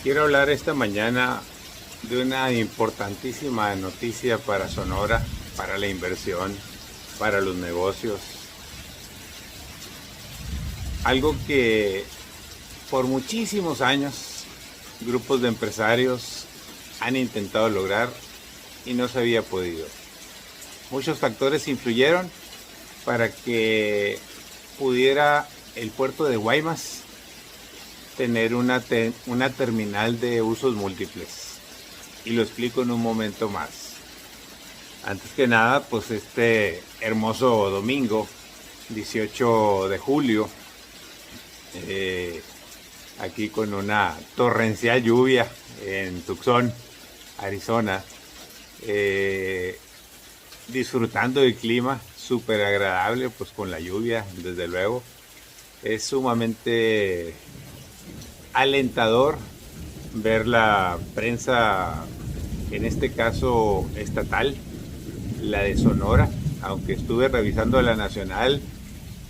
Quiero hablar esta mañana de una importantísima noticia para Sonora, para la inversión, para los negocios. Algo que por muchísimos años grupos de empresarios han intentado lograr y no se había podido. Muchos factores influyeron para que pudiera el puerto de Guaymas tener una terminal de usos múltiples. Y lo explico en un momento más. Antes que nada, pues este hermoso domingo, 18 de julio, aquí con una torrencial lluvia en Tucson, Arizona, disfrutando del clima súper agradable, pues con la lluvia, desde luego. Es sumamente alentador ver la prensa, en este caso estatal, la de Sonora, aunque estuve revisando la nacional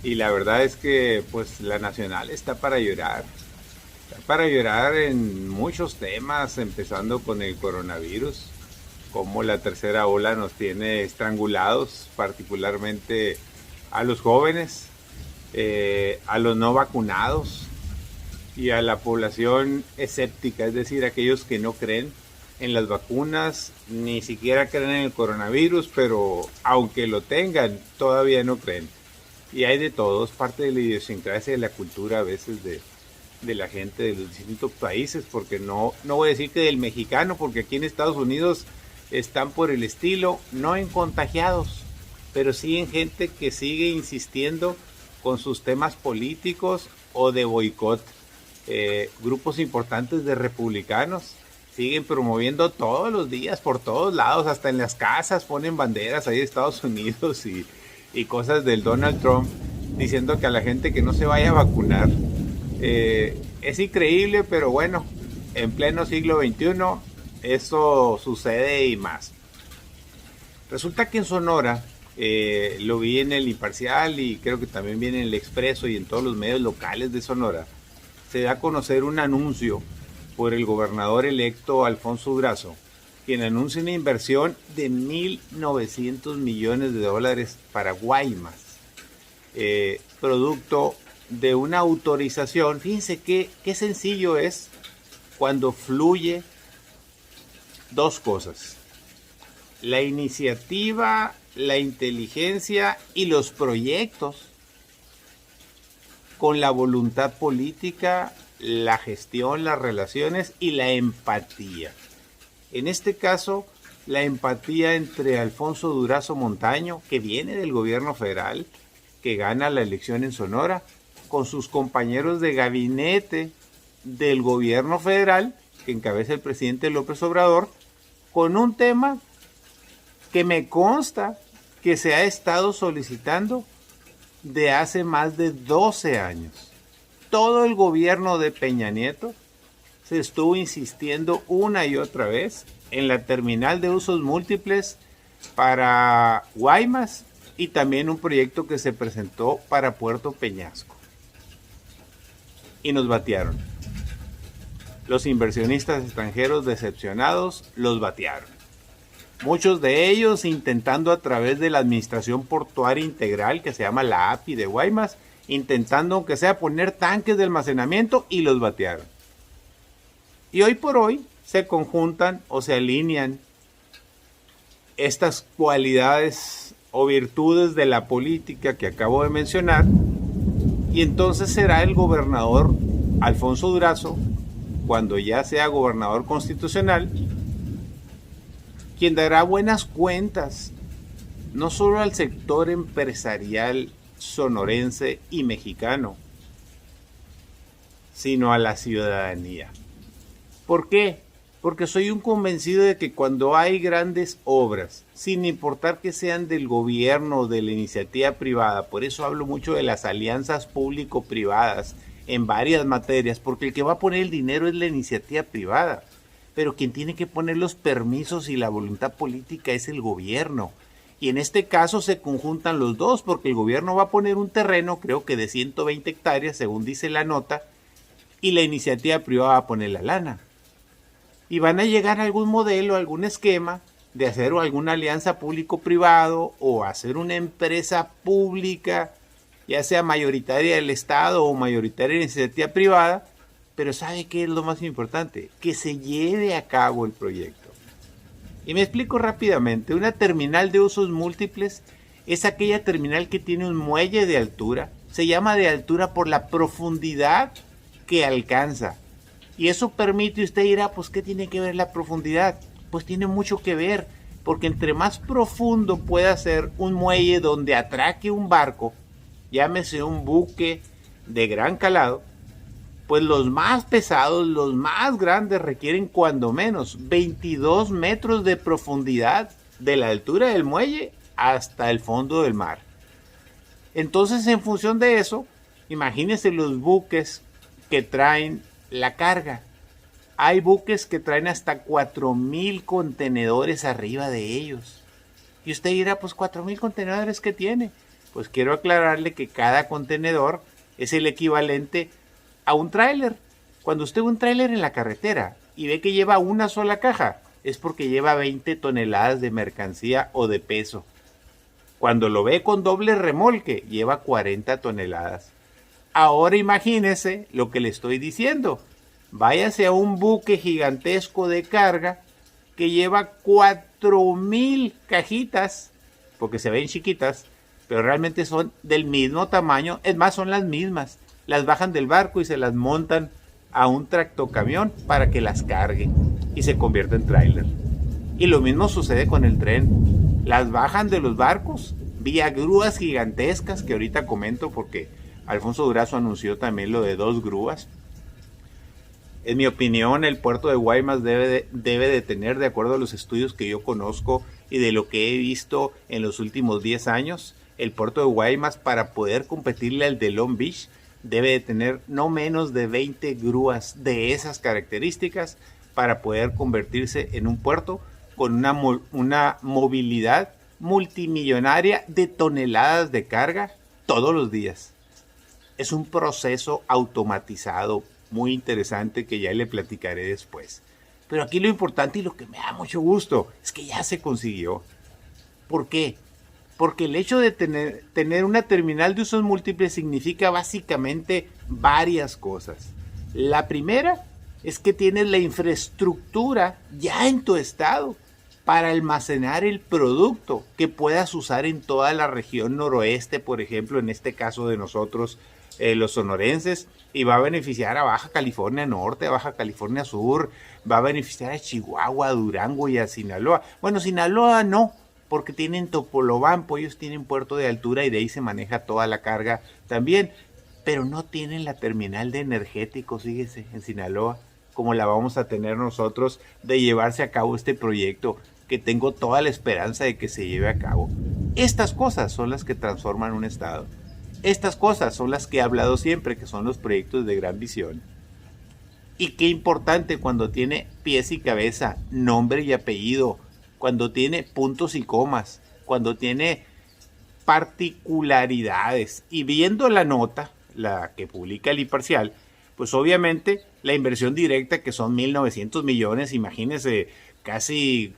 y la verdad es que pues la nacional está para llorar en muchos temas, empezando con el coronavirus, como la tercera ola nos tiene estrangulados, particularmente a los jóvenes, a los no vacunados y a la población escéptica, es decir, aquellos que no creen en las vacunas, ni siquiera creen en el coronavirus, pero aunque lo tengan, todavía no creen. Y hay de todo, es parte de la idiosincrasia de la cultura a veces de la gente de los distintos países, porque no voy a decir que del mexicano, porque aquí en Estados Unidos están por el estilo, no en contagiados, pero sí en gente que sigue insistiendo con sus temas políticos o de boicot. Grupos importantes de republicanos siguen promoviendo todos los días, por todos lados, hasta en las casas ponen banderas ahí de Estados Unidos y cosas del Donald Trump, diciendo que a la gente que no se vaya a vacunar. Es increíble, pero bueno, en pleno siglo XXI eso sucede y más. Resulta que en Sonora, lo vi en el Imparcial y creo que también viene en el Expreso y en todos los medios locales de Sonora, se da a conocer un anuncio por el gobernador electo Alfonso Durazo, quien anuncia una inversión de 1.900 millones de dólares para Guaymas, producto de una autorización. Fíjense qué sencillo es cuando fluye dos cosas: la iniciativa, la inteligencia y los proyectos, con la voluntad política, la gestión, las relaciones y la empatía. En este caso, la empatía entre Alfonso Durazo Montaño, que viene del gobierno federal, que gana la elección en Sonora, con sus compañeros de gabinete del gobierno federal, que encabeza el presidente López Obrador, con un tema que me consta que se ha estado solicitando de hace más de 12 años. Todo el gobierno de Peña Nieto se estuvo insistiendo una y otra vez en la terminal de usos múltiples para Guaymas y también un proyecto que se presentó para Puerto Peñasco. Y nos batearon. Los inversionistas extranjeros decepcionados los batearon. Muchos de ellos intentando a través de la Administración Portuaria Integral, que se llama la API de Guaymas, intentando aunque sea poner tanques de almacenamiento, y los batearon. Y hoy por hoy se conjuntan o se alinean estas cualidades o virtudes de la política que acabo de mencionar, y entonces será el gobernador Alfonso Durazo, cuando ya sea gobernador constitucional, quien dará buenas cuentas no solo al sector empresarial sonorense y mexicano, sino a la ciudadanía. ¿Por qué? Porque soy un convencido de que cuando hay grandes obras, sin importar que sean del gobierno o de la iniciativa privada, por eso hablo mucho de las alianzas público-privadas en varias materias, porque el que va a poner el dinero es la iniciativa privada, pero quien tiene que poner los permisos y la voluntad política es el gobierno. Y en este caso se conjuntan los dos, porque el gobierno va a poner un terreno, creo que de 120 hectáreas, según dice la nota, y la iniciativa privada va a poner la lana. y van a llegar a algún modelo, algún esquema de hacer alguna alianza público-privado o hacer una empresa pública, ya sea mayoritaria del Estado o mayoritaria de iniciativa privada, pero ¿sabe qué es lo más importante? Que se lleve a cabo el proyecto. Y me explico rápidamente. Una terminal de usos múltiples es aquella terminal que tiene un muelle de altura. Se llama de altura por la profundidad que alcanza. Y eso permite, usted dirá, pues ¿qué tiene que ver la profundidad? Pues tiene mucho que ver, porque entre más profundo pueda ser un muelle donde atraque un barco, llámese un buque de gran calado, pues los más pesados, los más grandes requieren cuando menos 22 metros de profundidad de la altura del muelle hasta el fondo del mar. Entonces, en función de eso, imagínense los buques que traen la carga. Hay buques que traen hasta 4,000 contenedores arriba de ellos. Y usted dirá, pues 4,000 contenedores, ¿qué tiene? Pues quiero aclararle que cada contenedor es el equivalente a un tráiler. Cuando usted ve un tráiler en la carretera y ve que lleva una sola caja, es porque lleva 20 toneladas de mercancía o de peso. Cuando lo ve con doble remolque, lleva 40 toneladas. Ahora imagínese lo que le estoy diciendo. Váyase a un buque gigantesco de carga que lleva 4,000 cajitas, porque se ven chiquitas, pero realmente son del mismo tamaño. Es más, son las mismas. Las bajan del barco y se las montan a un tractocamión para que las cargue y se convierta en tráiler. Y lo mismo sucede con el tren. Las bajan de los barcos vía grúas gigantescas, que ahorita comento porque Alfonso Durazo anunció también lo de 2 grúas. En mi opinión, el puerto de Guaymas debe de tener, de acuerdo a los estudios que yo conozco y de lo que he visto en los últimos 10 años, el puerto de Guaymas, para poder competirle al de Long Beach, debe de tener no menos de 20 grúas de esas características para poder convertirse en un puerto con una movilidad multimillonaria de toneladas de carga todos los días. Es un proceso automatizado muy interesante que ya le platicaré después. Pero aquí lo importante y lo que me da mucho gusto es que ya se consiguió. ¿Por qué? Porque el hecho de tener una terminal de usos múltiples significa básicamente varias cosas. La primera es que tienes la infraestructura ya en tu estado para almacenar el producto que puedas usar en toda la región noroeste, por ejemplo, en este caso de nosotros, los sonorenses, y va a beneficiar a Baja California Norte, a Baja California Sur, va a beneficiar a Chihuahua, a Durango y a Sinaloa. Bueno, Sinaloa no, porque tienen Topolobampo, ellos tienen puerto de altura y de ahí se maneja toda la carga también, pero no tienen la terminal de energéticos, fíjese, en Sinaloa, como la vamos a tener nosotros de llevarse a cabo este proyecto, que tengo toda la esperanza de que se lleve a cabo. Estas cosas son las que transforman un estado. Estas cosas son las que he hablado siempre, que son los proyectos de gran visión. Y qué importante cuando tiene pies y cabeza, nombre y apellido, cuando tiene puntos y comas, cuando tiene particularidades. Y viendo la nota, la que publica el Imparcial, pues obviamente la inversión directa, que son 1,900 millones, imagínense, casi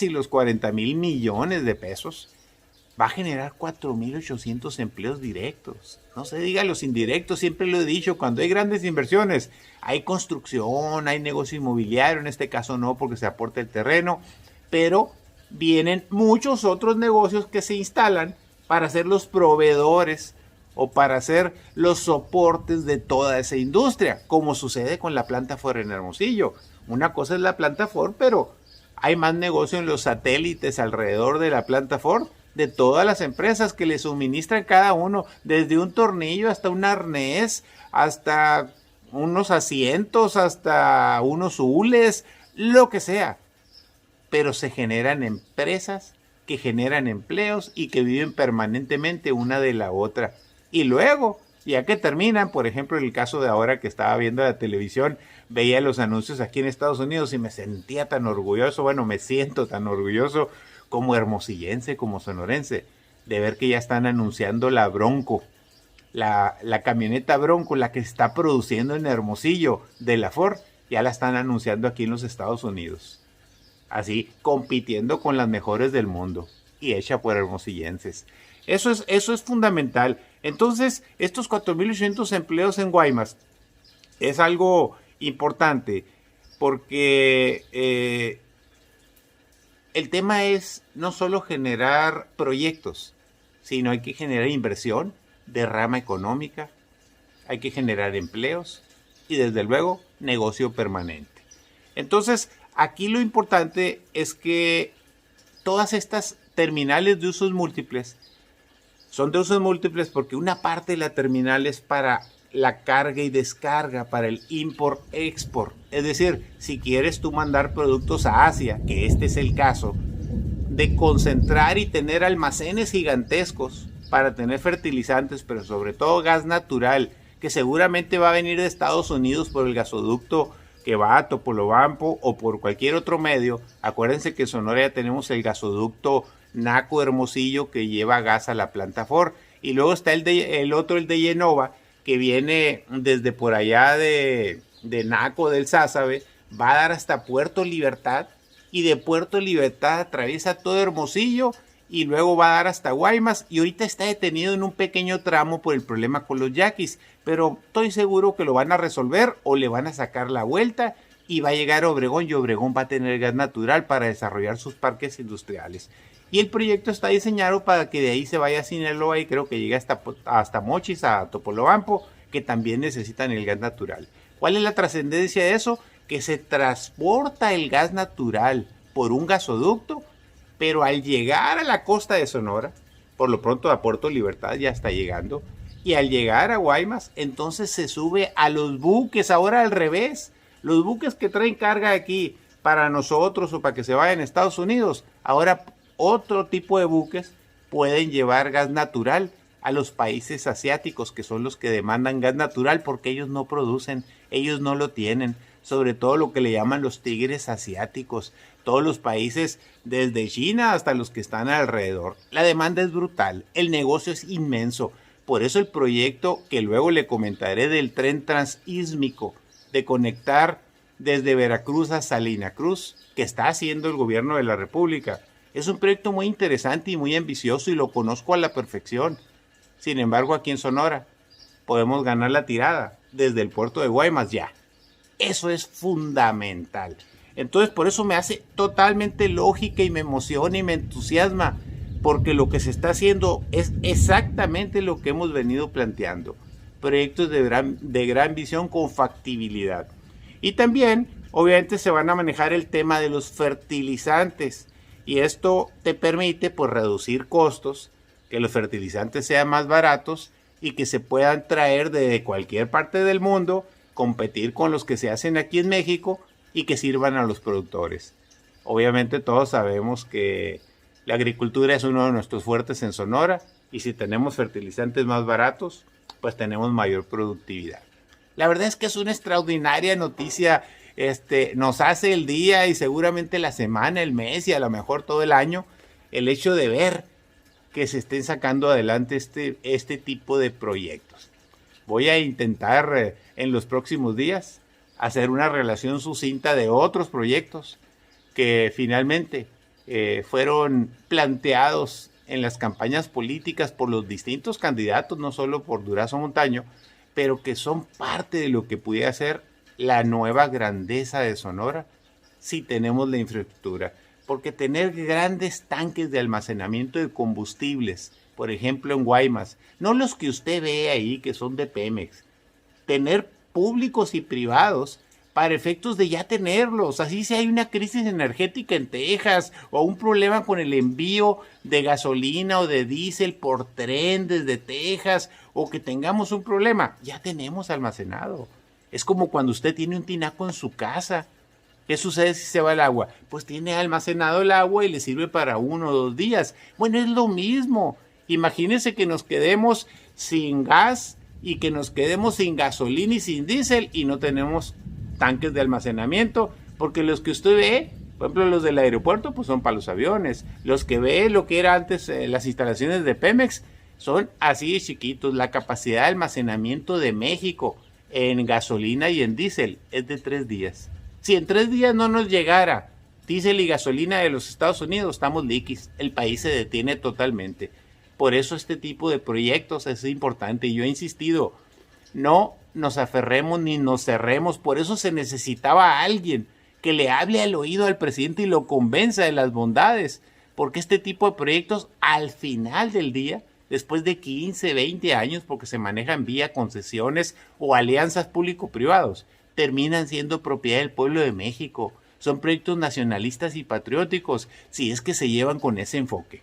los 40,000 millones de pesos, va a generar 4,800 empleos directos. No se diga los indirectos, siempre lo he dicho, cuando hay grandes inversiones, hay construcción, hay negocio inmobiliario, en este caso no, porque se aporta el terreno, pero vienen muchos otros negocios que se instalan para ser los proveedores o para ser los soportes de toda esa industria, como sucede con la planta Ford en Hermosillo. Una cosa es la planta Ford, pero hay más negocio en los satélites alrededor de la planta Ford, de todas las empresas que le suministran cada uno, desde un tornillo hasta un arnés, hasta unos asientos, hasta unos hules, lo que sea. Pero se generan empresas que generan empleos y que viven permanentemente una de la otra. Y luego, ya que terminan, por ejemplo, en el caso de ahora que estaba viendo la televisión, veía los anuncios aquí en Estados Unidos y me sentía tan orgulloso, bueno, me siento tan orgulloso como hermosillense, como sonorense, de ver que ya están anunciando la Bronco, la camioneta Bronco, la que está produciendo en Hermosillo de la Ford, ya la están anunciando aquí en los Estados Unidos. Así, compitiendo con las mejores del mundo y hecha por hermosillenses. Eso es fundamental. Entonces, estos 4.800 empleos en Guaymas es algo importante porque el tema es no solo generar proyectos, sino hay que generar inversión, derrama económica, hay que generar empleos y desde luego negocio permanente. Entonces, aquí lo importante es que todas estas terminales de usos múltiples son de usos múltiples porque una parte de la terminal es para la carga y descarga, para el import-export. Es decir, si quieres tú mandar productos a Asia, que este es el caso, de concentrar y tener almacenes gigantescos para tener fertilizantes, pero sobre todo gas natural, que seguramente va a venir de Estados Unidos por el gasoducto que va a Topolobampo o por cualquier otro medio. Acuérdense que en Sonora ya tenemos el gasoducto Naco Hermosillo que lleva gas a la planta Ford. Y luego está el otro, el de Yenova, que viene desde por allá de Naco del Sázabe, va a dar hasta Puerto Libertad y de Puerto Libertad atraviesa todo Hermosillo y luego va a dar hasta Guaymas y ahorita está detenido en un pequeño tramo por el problema con los yaquis, pero estoy seguro que lo van a resolver o le van a sacar la vuelta y va a llegar a Obregón y Obregón va a tener gas natural para desarrollar sus parques industriales. Y el proyecto está diseñado para que de ahí se vaya a Sinaloa y creo que llegue hasta Mochis, a Topolobampo, que también necesitan el gas natural. ¿Cuál es la trascendencia de eso? Que se transporta el gas natural por un gasoducto, pero al llegar a la costa de Sonora, por lo pronto a Puerto Libertad ya está llegando, y al llegar a Guaymas, entonces se sube a los buques, ahora al revés, los buques que traen carga aquí para nosotros o para que se vayan a Estados Unidos, ahora otro tipo de buques pueden llevar gas natural a los países asiáticos, que son los que demandan gas natural porque ellos no producen, ellos no lo tienen, sobre todo lo que le llaman los tigres asiáticos, todos los países desde China hasta los que están alrededor. La demanda es brutal, el negocio es inmenso, por eso el proyecto que luego le comentaré del tren transísmico, de conectar desde Veracruz a Salina Cruz, que está haciendo el gobierno de la República, es un proyecto muy interesante y muy ambicioso y lo conozco a la perfección. Sin embargo, aquí en Sonora podemos ganar la tirada desde el puerto de Guaymas ya. Eso es fundamental. Entonces, por eso me hace totalmente lógica y me emociona y me entusiasma, porque lo que se está haciendo es exactamente lo que hemos venido planteando. Proyectos de gran visión con factibilidad. Y también, obviamente, se van a manejar el tema de los fertilizantes. Y esto te permite pues reducir costos, que los fertilizantes sean más baratos y que se puedan traer de cualquier parte del mundo, competir con los que se hacen aquí en México y que sirvan a los productores. Obviamente todos sabemos que la agricultura es uno de nuestros fuertes en Sonora y si tenemos fertilizantes más baratos, pues tenemos mayor productividad. La verdad es que es una extraordinaria noticia. Nos hace el día y seguramente la semana, el mes y a lo mejor todo el año el hecho de ver que se estén sacando adelante este tipo de proyectos. Voy a intentar en los próximos días hacer una relación sucinta de otros proyectos que finalmente fueron planteados en las campañas políticas por los distintos candidatos, no solo por Durazo Montaño, pero que son parte de lo que pudiera ser la nueva grandeza de Sonora si tenemos la infraestructura. Porque tener grandes tanques de almacenamiento de combustibles, por ejemplo en Guaymas, no los que usted ve ahí que son de Pemex, tener públicos y privados para efectos de ya tenerlos. Así si hay una crisis energética en Texas o un problema con el envío de gasolina o de diésel por tren desde Texas o que tengamos un problema, ya tenemos almacenado. Es como cuando usted tiene un tinaco en su casa. ¿Qué sucede si se va el agua? Pues tiene almacenado el agua y le sirve para 1 o 2 días. Bueno, es lo mismo. Imagínense que nos quedemos sin gas y que nos quedemos sin gasolina y sin diésel y no tenemos tanques de almacenamiento, porque los que usted ve, por ejemplo los del aeropuerto, pues son para los aviones. Los que ve lo que era antes las instalaciones de Pemex son así de chiquitos. La capacidad de almacenamiento de México en gasolina y en diésel es de 3 días. Si en 3 días no nos llegara diésel y gasolina de los Estados Unidos, estamos liquis. El país se detiene totalmente. Por eso este tipo de proyectos es importante. Y yo he insistido, no nos aferremos ni nos cerremos. Por eso se necesitaba a alguien que le hable al oído al presidente y lo convenza de las bondades. Porque este tipo de proyectos, al final del día, después de 15, 20 años, porque se manejan vía concesiones o alianzas público-privados, terminan siendo propiedad del pueblo de México. Son proyectos nacionalistas y patrióticos, si es que se llevan con ese enfoque.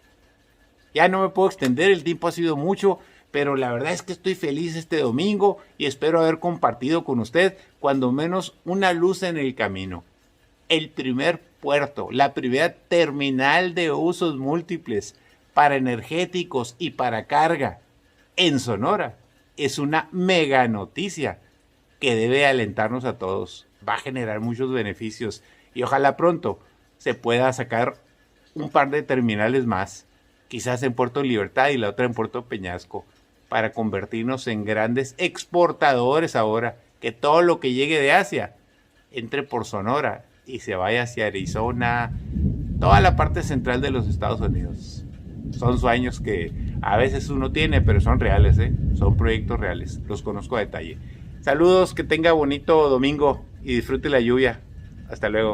Ya no me puedo extender, el tiempo ha sido mucho, pero la verdad es que estoy feliz este domingo y espero haber compartido con usted cuando menos una luz en el camino. El primer puerto, la primera terminal de usos múltiples para energéticos y para carga en Sonora es una mega noticia que debe alentarnos a todos. Va a generar muchos beneficios y ojalá pronto se pueda sacar un par de terminales más, quizás en Puerto Libertad y la otra en Puerto Peñasco, para convertirnos en grandes exportadores ahora, que todo lo que llegue de Asia entre por Sonora y se vaya hacia Arizona, toda la parte central de los Estados Unidos. Son sueños que a veces uno tiene, pero son reales, son proyectos reales, los conozco a detalle. Saludos, que tenga bonito domingo y disfrute la lluvia. Hasta luego.